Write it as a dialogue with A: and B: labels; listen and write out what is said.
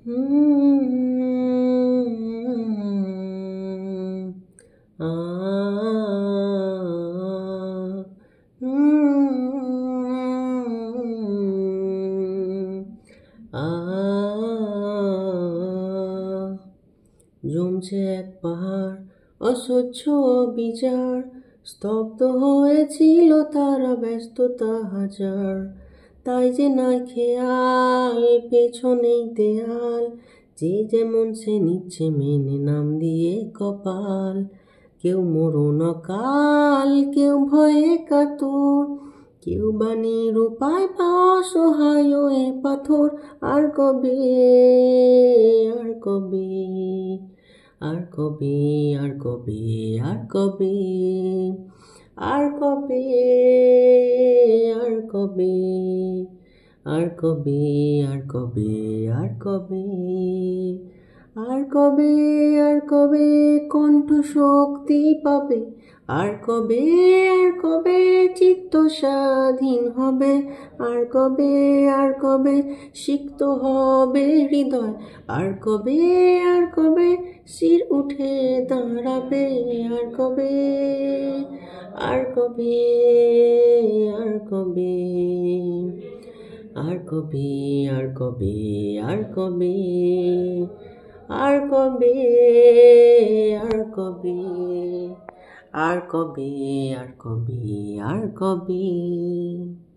A: হুম, আ, হুম, আ, জমছে এক পাহাড় অসহ্য অবিচার, স্তব্ধ হয়েছিল তারা ব্যস্ততা হাজার। তাই যে নয় খেয়াল, পেছনেই দেয়াল, যে যেমন সে নিচ্ছে মেনে নাম দিয়ে কপাল। কেউ মরণ অকাল, কেউ ভয়ে কাতর, কেউ বা নিরুপায় বা অসহায় এ পাথর। আর কবে, আর কবে, আর কবে, আর কবে, আর কবে, আর কবে, আর কবে, আর কবে, আর কবে, আর কবে, আর কবে, আর কবে কণ্ঠ শক্তি পাবে, আর কবে, আর কবে চিত্ত স্বাধীন হবে, আর কবে, আর কবে সিক্ত হবে হৃদয়, আর কবে, আর কবে শির উঠে দাঁড়াবে, আর কবে, আর কবে, আর কবে, আর কবে, আর কবে, আর কবে, আর কবে, আর কবে, আর কবে, আর কবে, আর কবে।